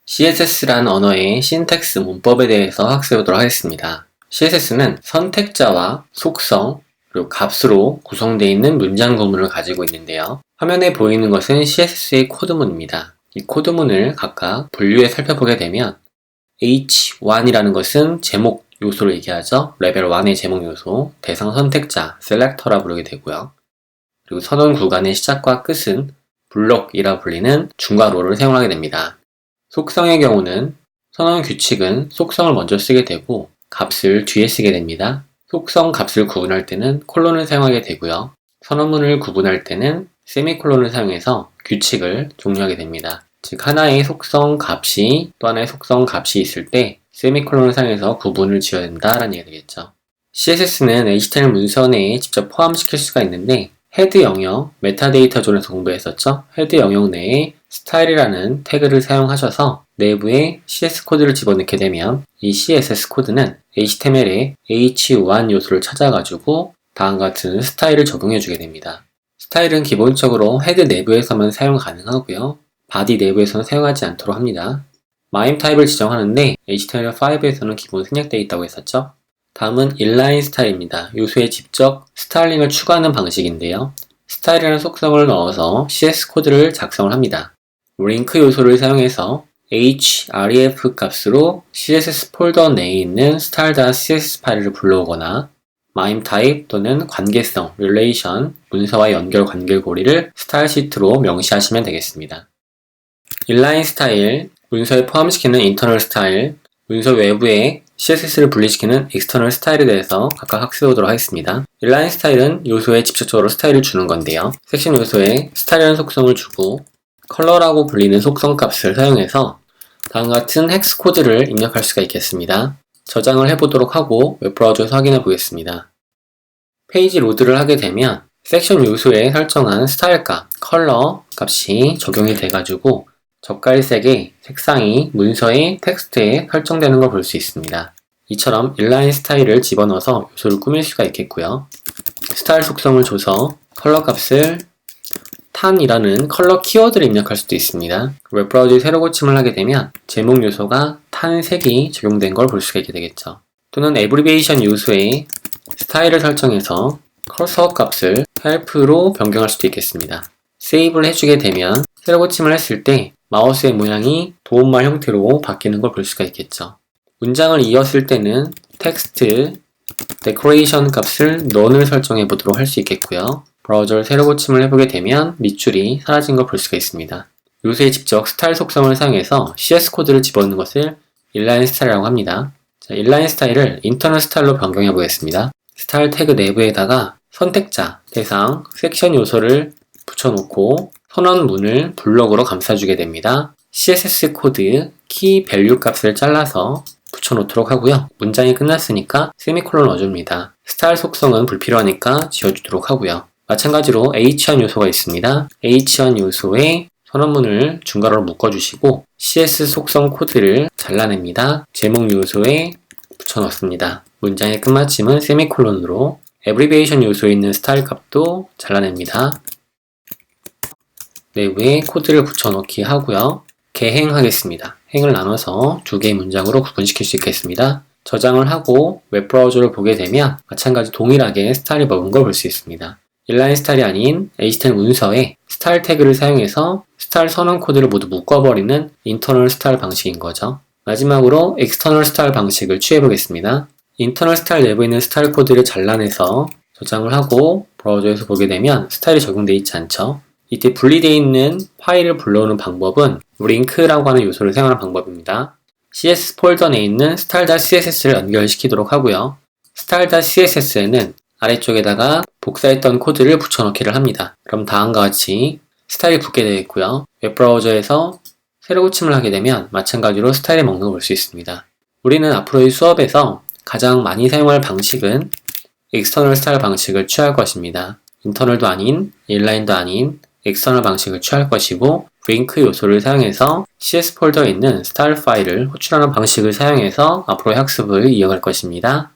CSS라는 언어의 신텍스 문법에 대해서 학습해보도록 하겠습니다. CSS는 선택자와 속성, 그리고 값으로 구성되어 있는 문장 구문을 가지고 있는데요. 화면에 보이는 것은 CSS의 코드문입니다. 이 코드문을 각각 분류해 살펴보게 되면 H1이라는 것은 제목 요소를 얘기하죠. 레벨 1의 제목 요소, 대상 선택자, 셀렉터라 부르게 되고요. 그리고 선언 구간의 시작과 끝은 블록이라 불리는 중괄호를 사용하게 됩니다. 속성의 경우는 선언 규칙은 속성을 먼저 쓰게 되고 값을 뒤에 쓰게 됩니다. 속성 값을 구분할 때는 콜론을 사용하게 되고요. 선언문을 구분할 때는 세미콜론을 사용해서 규칙을 종료하게 됩니다. 즉 하나의 속성 값이 또 하나의 속성 값이 있을 때 세미콜론을 사용해서 구분을 지어야 된다라는 얘기가 되겠죠. CSS는 HTML 문서 내에 직접 포함시킬 수가 있는데 헤드 영역, 메타데이터 존에서 공부했었죠. 헤드 영역 내에 스타일이라는 태그를 사용하셔서 내부에 CS 코드를 집어넣게 되면 이 CSS 코드는 HTML의 H1 요소를 찾아가지고 다음과 같은 스타일을 적용해 주게 됩니다. 스타일은 기본적으로 헤드 내부에서만 사용 가능하고요. 바디 내부에서는 사용하지 않도록 합니다. 마임 타입을 지정하는데 HTML5에서는 기본 생략되어 있다고 했었죠. 다음은 인라인 스타일입니다. 요소에 직접 스타일링을 추가하는 방식인데요. 스타일이라는 속성을 넣어서 CS 코드를 작성을 합니다. 링크 요소를 사용해서 href 값으로 CSS 폴더 내에 있는 style.css 파일을 불러오거나 마임 타입 또는 관계성, relation, 문서와 연결 관계고리를 스타일 시트로 명시하시면 되겠습니다. 인라인 스타일, 문서에 포함시키는 인터널 스타일, 문서 외부에 CSS를 분리시키는 external 스타일에 대해서 각각 학습해보도록 하겠습니다. 인라인 스타일은 요소에 직접적으로 스타일을 주는 건데요. 섹션 요소에 스타일이라는 속성을 주고 컬러라고 불리는 속성 값을 사용해서 다음과 같은 헥스 코드를 입력할 수가 있겠습니다. 저장을 해보도록 하고 웹브라우저에서 확인해 보겠습니다. 페이지 로드를 하게 되면 섹션 요소에 설정한 스타일 값, 컬러 값이 적용이 돼가지고 젓갈색의 색상이 문서의 텍스트에 설정되는 걸 볼 수 있습니다. 이처럼 인라인 스타일을 집어넣어서 요소를 꾸밀 수가 있겠고요. 스타일 속성을 줘서 컬러 값을 탄이라는 컬러 키워드를 입력할 수도 있습니다. 웹브라우저에 새로 고침을 하게 되면 제목 요소가 탄색이 적용된 걸 볼 수가 있게 되겠죠. 또는 애브리베이션 요소에 스타일을 설정해서 커서 값을 help로 변경할 수도 있겠습니다. 세이브를 해주게 되면 새로 고침을 했을 때 마우스의 모양이 도움말 형태로 바뀌는 걸 볼 수가 있겠죠. 문장을 이었을 때는 텍스트, 데코레이션 값을 none을 설정해 보도록 할 수 있겠고요. 브라우저를 새로 고침을 해보게 되면 밑줄이 사라진 걸 볼 수가 있습니다. 요소에 직접 스타일 속성을 사용해서 CS 코드를 집어넣는 것을 인라인 스타일이라고 합니다. 자, 인라인 스타일을 인터널 스타일로 변경해 보겠습니다. 스타일 태그 내부에다가 선택자, 대상, 섹션 요소를 붙여놓고 선언문을 블럭으로 감싸주게 됩니다. CSS 코드 키 밸류 값을 잘라서 붙여놓도록 하고요. 문장이 끝났으니까 세미콜론 넣어줍니다. 스타일 속성은 불필요하니까 지워주도록 하고요. 마찬가지로 H1 요소가 있습니다. H1 요소에 선언문을 중괄호로 묶어주시고 CS 속성 코드를 잘라냅니다. 제목 요소에 붙여넣습니다. 문장의 끝마침은 세미콜론으로 애브리베이션 요소에 있는 스타일 값도 잘라냅니다. 내부에 코드를 붙여넣기 하고요. 개행하겠습니다. 행을 나눠서 두 개의 문장으로 구분시킬 수 있겠습니다. 저장을 하고 웹브라우저를 보게 되면 마찬가지 동일하게 스타일이 먹은 걸 볼 수 있습니다. 인라인 스타일이 아닌 HTML 문서에 스타일 태그를 사용해서 스타일 선언 코드를 모두 묶어버리는 인터널 스타일 방식인 거죠. 마지막으로 external 스타일 방식을 취해 보겠습니다. 인터널 스타일 내부에 있는 스타일 코드를 잘라내서 저장을 하고 브라우저에서 보게 되면 스타일이 적용되어 있지 않죠. 이때 분리되어 있는 파일을 불러오는 방법은 링크라고 하는 요소를 사용하는 방법입니다. CS 폴더 내에 있는 style.css를 연결시키도록 하고요. style.css에는 아래쪽에다가 복사했던 코드를 붙여넣기를 합니다. 그럼 다음과 같이 스타일이 붙게 되겠고요. 웹브라우저에서 새로 고침을 하게 되면 마찬가지로 스타일이 먹는 걸 볼 수 있습니다. 우리는 앞으로의 수업에서 가장 많이 사용할 방식은 external 스타일 방식을 취할 것입니다. 인터널도 아닌, 인라인도 아닌 external 방식을 취할 것이고 링크 요소를 사용해서 CS 폴더에 있는 스타일 파일을 호출하는 방식을 사용해서 앞으로의 학습을 이어갈 것입니다.